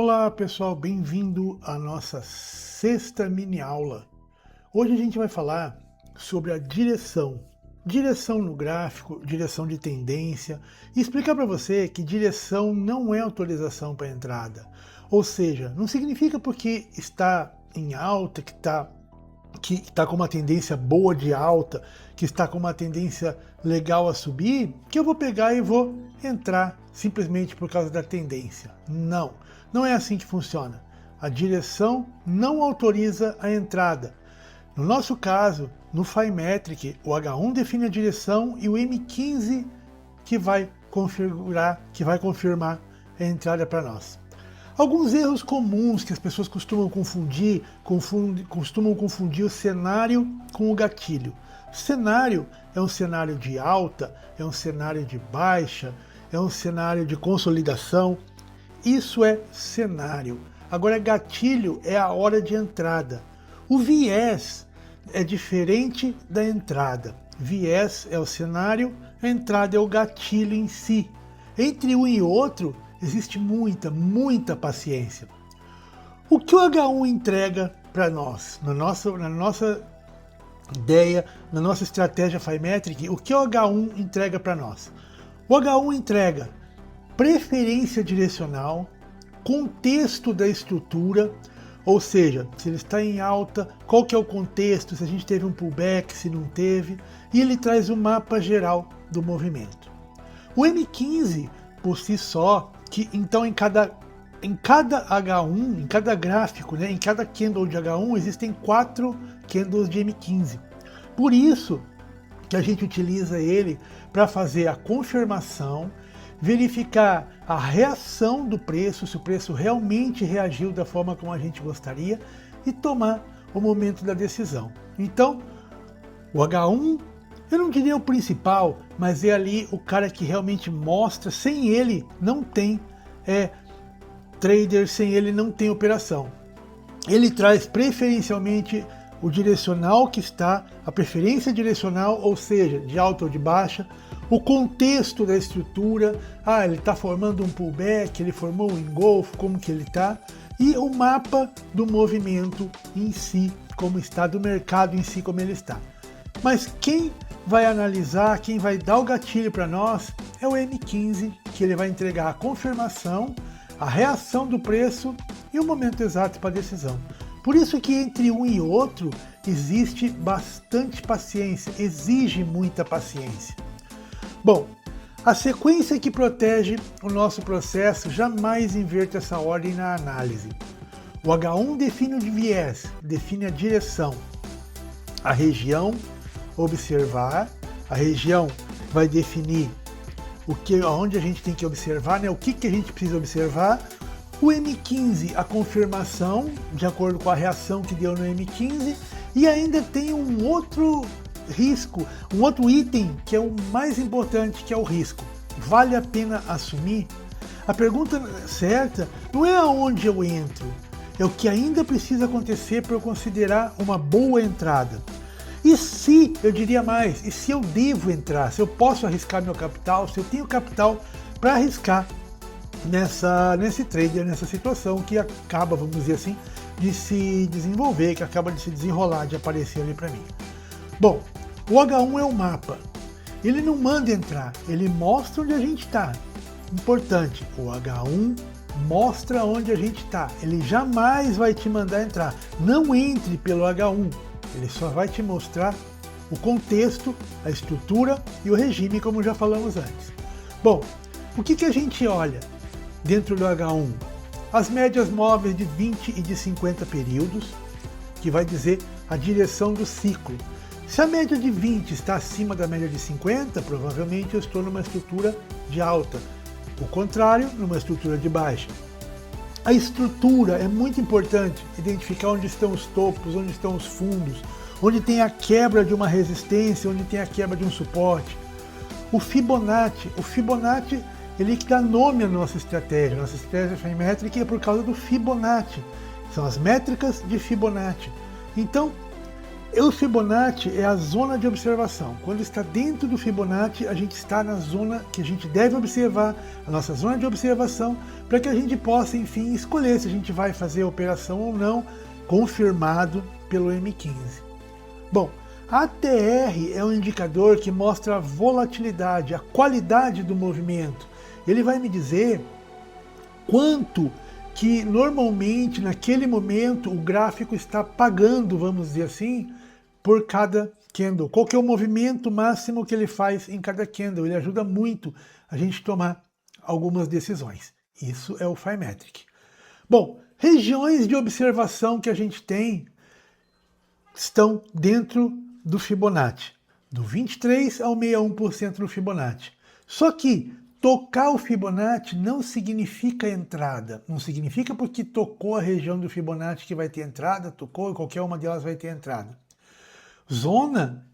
Olá pessoal, bem-vindo à nossa sexta mini aula. Hoje a gente vai falar sobre a direção. Direção no gráfico, direção de tendência, e explicar para você que direção não é autorização para entrada. Ou seja, não significa porque está em alta, que está com uma tendência boa de alta, que está com uma tendência legal a subir, que eu vou pegar e vou entrar simplesmente por causa da tendência. Não, não é assim que funciona. A direção não autoriza a entrada. No nosso caso, no Fimetric, o H1 define a direção e o M15 que vai confirmar a entrada para nós. Alguns erros comuns que as pessoas costumam confundir o cenário com o gatilho. O cenário é um cenário de alta, é um cenário de baixa, é um cenário de consolidação. Isso é cenário. Agora, gatilho é a hora de entrada. O viés é diferente da entrada. Viés é o cenário, a entrada é o gatilho em si. Entre um e outro, existe muita paciência. O que o H1 entrega para nós, na nossa ideia, na nossa estratégia Fimetric, o que o H1 entrega para nós? O H1 entrega preferência direcional, contexto da estrutura, ou seja, se ele está em alta, qual que é o contexto, se a gente teve um pullback, se não teve, e ele traz o mapa geral do movimento. O M15, por si só, que então em cada H1, em cada gráfico, em cada candle de H1, existem 4 candles de M15. Por isso que a gente utiliza ele para fazer a confirmação, verificar a reação do preço, se o preço realmente reagiu da forma como a gente gostaria e tomar o momento da decisão. Então, o H1, eu não diria o principal, mas é ali o cara que realmente mostra, sem ele não tem trader, sem ele não tem operação. Ele traz preferencialmente o direcional que está, a preferência direcional, ou seja, de alta ou de baixa, o contexto da estrutura, ele está formando um pullback, ele formou um engolfo, como que ele está, e o mapa do movimento em si, como está, do mercado em si, como ele está. Mas quem vai analisar, quem vai dar o gatilho para nós é o M15, que ele vai entregar a confirmação, a reação do preço e o momento exato para a decisão. Por isso que entre um e outro existe bastante paciência, exige muita paciência. Bom, a sequência que protege o nosso processo jamais inverte essa ordem na análise. O H1 define o viés, define a direção, a região observar, a região vai definir aonde a gente tem que observar, o que a gente precisa observar. O M15, a confirmação, de acordo com a reação que deu no M15, e ainda tem um outro risco, um outro item que é o mais importante, que é o risco. Vale a pena assumir? A pergunta certa não é aonde eu entro, é o que ainda precisa acontecer para eu considerar uma boa entrada. E se, eu diria mais, e se eu devo entrar, se eu posso arriscar meu capital, se eu tenho capital para arriscar nesse trader, nessa situação que acaba, vamos dizer assim, de se desenvolver, que acaba de se desenrolar, de aparecer ali para mim. Bom, o H1 é o mapa. Ele não manda entrar, ele mostra onde a gente está. Importante, o H1 mostra onde a gente está. Ele jamais vai te mandar entrar. Não entre pelo H1. Ele só vai te mostrar o contexto, a estrutura e o regime, como já falamos antes. Bom, o que a gente olha dentro do H1? As médias móveis de 20 e de 50 períodos, que vai dizer a direção do ciclo. Se a média de 20 está acima da média de 50, provavelmente eu estou numa estrutura de alta. O contrário, numa estrutura de baixa. A estrutura é muito importante, identificar onde estão os topos, onde estão os fundos, onde tem a quebra de uma resistência, onde tem a quebra de um suporte. O Fibonacci ele que dá nome à nossa estratégia Fimetric é por causa do Fibonacci, são as métricas de Fibonacci. Então, O Fibonacci é a zona de observação. Quando está dentro do Fibonacci, a gente está na zona que a gente deve observar, a nossa zona de observação, para que a gente possa, enfim, escolher se a gente vai fazer a operação ou não, confirmado pelo M15. Bom, a ATR é um indicador que mostra a volatilidade, a qualidade do movimento. Ele vai me dizer quanto que normalmente, naquele momento, o gráfico está pagando, vamos dizer assim, por cada candle. Qual que é o movimento máximo que ele faz em cada candle? Ele ajuda muito a gente tomar algumas decisões. Isso é o Fimetric. Bom, regiões de observação que a gente tem estão dentro do Fibonacci, do 23 ao 61% do Fibonacci. Só que tocar o Fibonacci não significa entrada. Não significa porque tocou a região do Fibonacci que vai ter entrada, tocou e qualquer uma delas vai ter entrada. Zona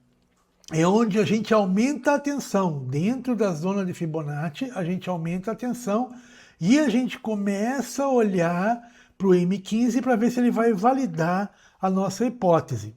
é onde a gente aumenta a atenção. Dentro da zona de Fibonacci, a gente aumenta a atenção e a gente começa a olhar para o M15 para ver se ele vai validar a nossa hipótese.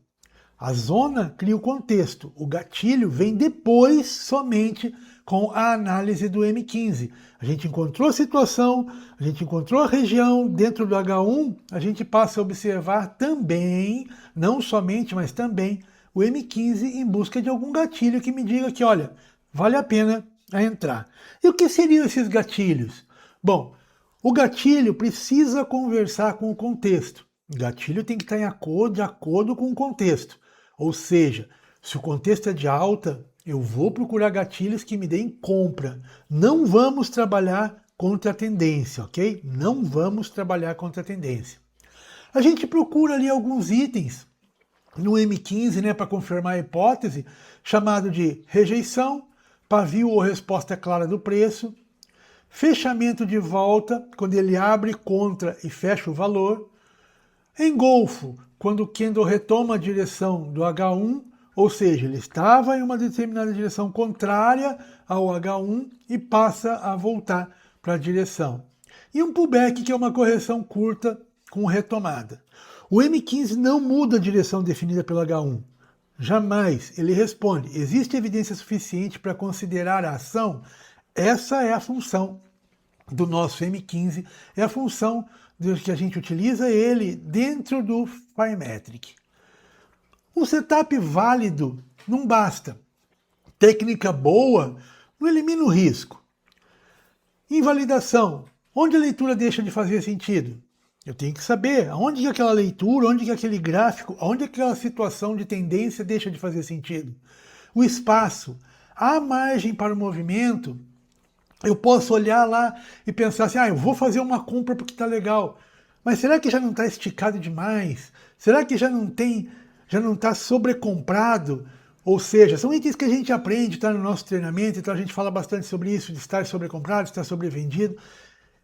A zona cria o contexto, o gatilho vem depois somente com a análise do M15. A gente encontrou a situação, a gente encontrou a região dentro do H1, a gente passa a observar também, não somente, mas também, o M15 em busca de algum gatilho que me diga que, olha, vale a pena entrar. E o que seriam esses gatilhos? Bom, o gatilho precisa conversar com o contexto. O gatilho tem que estar de acordo com o contexto. Ou seja, se o contexto é de alta, eu vou procurar gatilhos que me deem compra. Não vamos trabalhar contra a tendência, ok? Não vamos trabalhar contra a tendência. A gente procura ali alguns itens no M15, né, para confirmar a hipótese, chamado de rejeição, pavio ou resposta clara do preço, fechamento de volta, quando ele abre contra e fecha o valor, engolfo, quando o candle retoma a direção do H1, ou seja, ele estava em uma determinada direção contrária ao H1 e passa a voltar para a direção. E um pullback, que é uma correção curta com retomada. O M15 não muda a direção definida pelo H1. Jamais. Ele responde: existe evidência suficiente para considerar a ação? Essa é a função do nosso M15, é a função que a gente utiliza ele dentro do Fimetric. Um setup válido não basta. Técnica boa não elimina o risco. Invalidação. Onde a leitura deixa de fazer sentido? Eu tenho que saber aonde que aquela leitura, onde que aquele gráfico, onde aquela situação de tendência deixa de fazer sentido. O espaço. Há margem para o movimento. Eu posso olhar lá e pensar assim, eu vou fazer uma compra porque está legal. Mas será que já não está esticado demais? Será que já não está sobrecomprado? Ou seja, são itens que a gente aprende, está no nosso treinamento, então a gente fala bastante sobre isso, de estar sobrecomprado, de estar sobrevendido.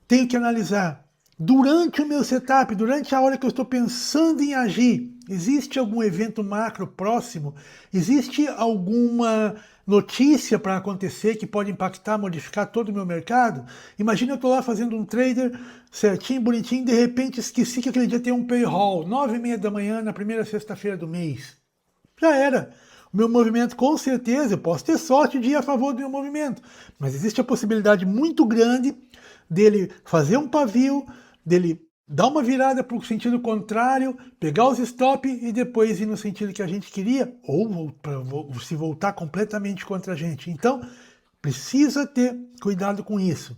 Tenho que analisar. Durante o meu setup, durante a hora que eu estou pensando em agir, existe algum evento macro próximo? Existe alguma notícia para acontecer que pode impactar, modificar todo o meu mercado? Imagina eu estou lá fazendo um trader certinho, bonitinho, de repente esqueci que aquele dia tem um payroll, 9h30 da manhã, na primeira sexta-feira do mês. Já era. O meu movimento, com certeza, eu posso ter sorte de ir a favor do meu movimento, mas existe a possibilidade muito grande dele fazer um pavio, dele dar uma virada para o sentido contrário, pegar os stop e depois ir no sentido que a gente queria, ou se voltar completamente contra a gente. Então, precisa ter cuidado com isso.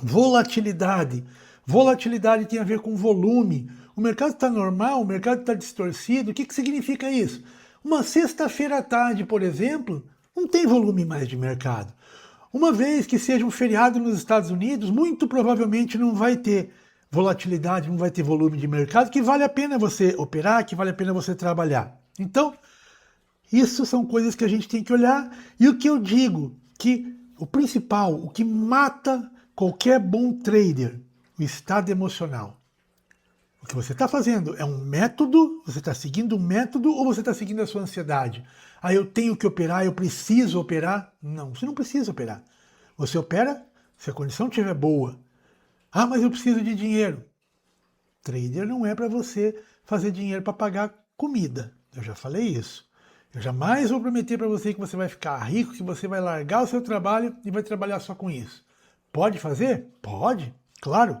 Volatilidade. Volatilidade tem a ver com volume. O mercado está normal, o mercado está distorcido. O que significa isso? Uma sexta-feira à tarde, por exemplo, não tem volume mais de mercado. Uma vez que seja um feriado nos Estados Unidos, muito provavelmente não vai ter volatilidade, não vai ter volume de mercado, que vale a pena você operar, que vale a pena você trabalhar. Então, isso são coisas que a gente tem que olhar. E o que eu digo, que o principal, o que mata qualquer bom trader, o estado emocional. O que você está fazendo é um método, você está seguindo um método ou você está seguindo a sua ansiedade? Eu tenho que operar, eu preciso operar? Não, você não precisa operar. Você opera se a condição estiver boa. Mas eu preciso de dinheiro. Trader não é para você fazer dinheiro para pagar comida. Eu já falei isso. Eu jamais vou prometer para você que você vai ficar rico, que você vai largar o seu trabalho e vai trabalhar só com isso. Pode fazer? Pode, claro.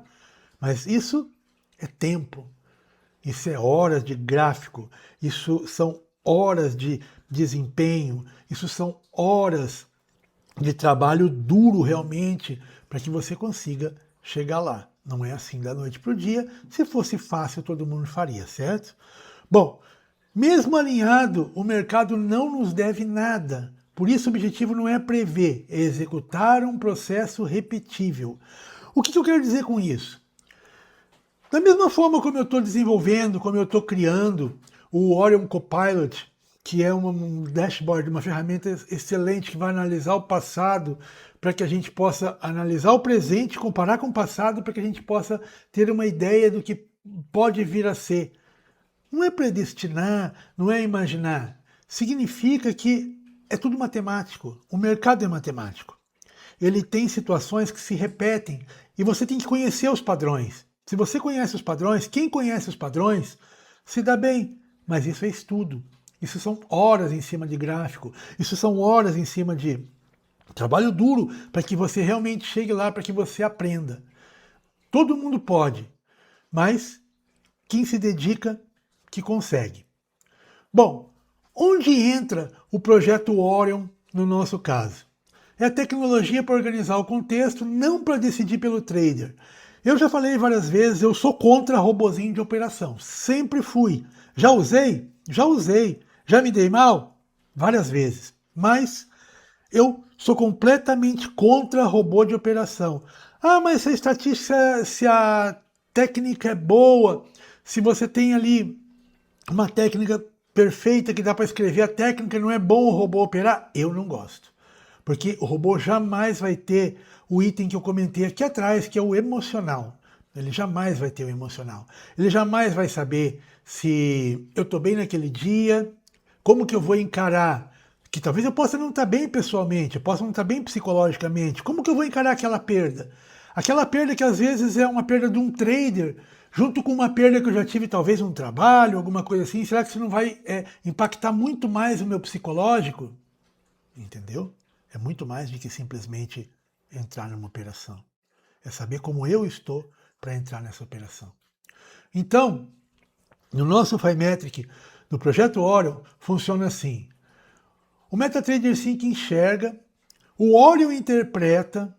Mas isso é tempo. Isso é horas de gráfico. Isso são horas de desempenho. Isso são horas de trabalho duro realmente para que você consiga chegar lá. Não é assim da noite para o dia. Se fosse fácil, todo mundo faria, certo? Bom, mesmo alinhado, o mercado não nos deve nada. Por isso, o objetivo não é prever, é executar um processo repetível. O que eu quero dizer com isso? Da mesma forma como eu estou desenvolvendo, como eu estou criando o Orion Copilot, que é um dashboard, uma ferramenta excelente que vai analisar o passado para que a gente possa analisar o presente, comparar com o passado, para que a gente possa ter uma ideia do que pode vir a ser. Não é predestinar, não é imaginar. Significa que é tudo matemático. O mercado é matemático. Ele tem situações que se repetem e você tem que conhecer os padrões. Se você conhece os padrões, quem conhece os padrões se dá bem. Mas isso é estudo. Isso são horas em cima de gráfico. Isso são horas em cima de trabalho duro para que você realmente chegue lá, para que você aprenda. Todo mundo pode, mas quem se dedica que consegue. Bom, onde entra o projeto Orion no nosso caso? É a tecnologia para organizar o contexto, não para decidir pelo trader. Eu já falei várias vezes, eu sou contra robozinho de operação. Sempre fui. Já usei? Já usei. Já me dei mal? Várias vezes. Mas eu sou completamente contra robô de operação. Ah, mas se a estatística, se a técnica é boa, se você tem ali uma técnica perfeita que dá para escrever a técnica, não é bom o robô operar? Eu não gosto. Porque o robô jamais vai ter o item que eu comentei aqui atrás, que é o emocional. Ele jamais vai ter o emocional. Ele jamais vai saber se eu estou bem naquele dia, como que eu vou encarar, que talvez eu possa não estar bem pessoalmente, eu possa não estar bem psicologicamente, como que eu vou encarar aquela perda? Aquela perda que às vezes é uma perda de um trader, junto com uma perda que eu já tive talvez um trabalho, alguma coisa assim, será que isso não vai impactar muito mais o meu psicológico? Entendeu? É muito mais do que simplesmente entrar numa operação. É saber como eu estou para entrar nessa operação. Então, no nosso Fimetric, no projeto Orion, funciona assim. O MetaTrader 5 enxerga, o Orion interpreta.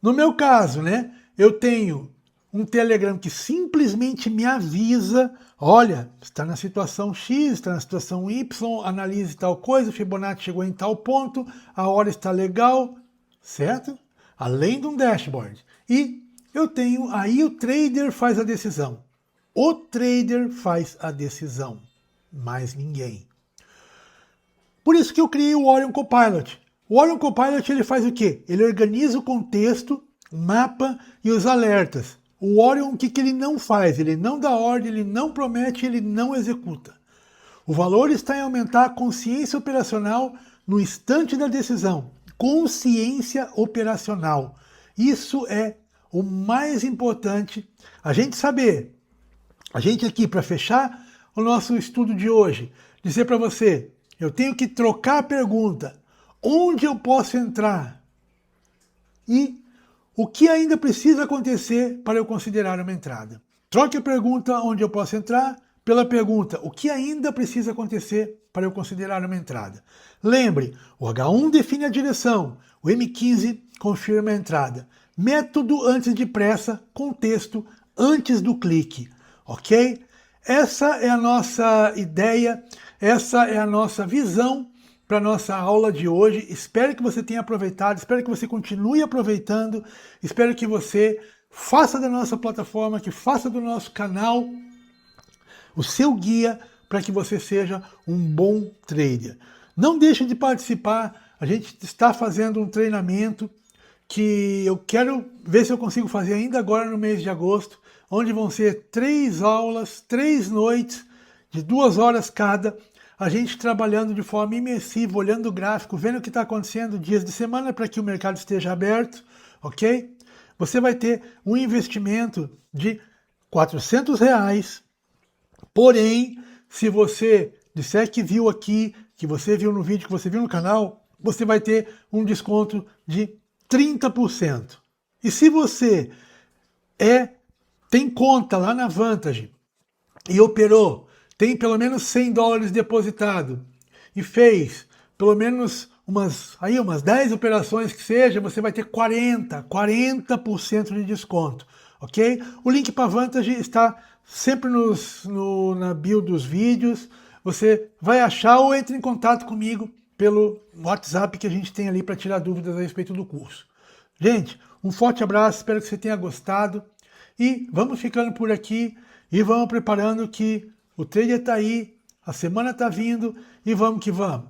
No meu caso, né, eu tenho um Telegram que simplesmente me avisa, olha, está na situação X, está na situação Y, analise tal coisa, o Fibonacci chegou em tal ponto, a hora está legal, certo? Além de um dashboard. E eu tenho, aí o trader faz a decisão. O trader faz a decisão, mais ninguém. Por isso que eu criei o Orion Copilot. O Orion Copilot ele faz o quê? Ele organiza o contexto, o mapa e os alertas. O Orion, o que ele não faz? Ele não dá ordem, ele não promete, ele não executa. O valor está em aumentar a consciência operacional no instante da decisão. Consciência operacional. Isso é o mais importante. A gente saber, a gente aqui, para fechar o nosso estudo de hoje, dizer para você, eu tenho que trocar a pergunta. Onde eu posso entrar? E o que ainda precisa acontecer para eu considerar uma entrada? Troque a pergunta onde eu posso entrar pela pergunta o que ainda precisa acontecer para eu considerar uma entrada. Lembre, o H1 define a direção, o M15 confirma a entrada. Método antes de pressa, contexto antes do clique, ok? Essa é a nossa ideia, essa é a nossa visão para a nossa aula de hoje. Espero que você tenha aproveitado, espero que você continue aproveitando, espero que você faça da nossa plataforma, que faça do nosso canal o seu guia para que você seja um bom trader. Não deixe de participar, a gente está fazendo um treinamento que eu quero ver se eu consigo fazer ainda agora no mês de agosto, onde vão ser 3 aulas, 3 noites, de 2 horas cada, a gente trabalhando de forma imersiva, olhando o gráfico, vendo o que está acontecendo dias de semana para que o mercado esteja aberto, ok? Você vai ter um investimento de R$400, porém, se você disser que viu aqui, que você viu no vídeo, que você viu no canal, você vai ter um desconto de 30%. E se você tem conta lá na Vantage e operou, tem pelo menos $100 depositado e fez pelo menos umas 10 operações que seja, você vai ter 40% de desconto, ok? O link para a Vantage está sempre na bio dos vídeos, você vai achar ou entre em contato comigo pelo WhatsApp que a gente tem ali para tirar dúvidas a respeito do curso. Gente, um forte abraço, espero que você tenha gostado e vamos ficando por aqui e vamos preparando que o trader está aí, a semana está vindo e vamos que vamos.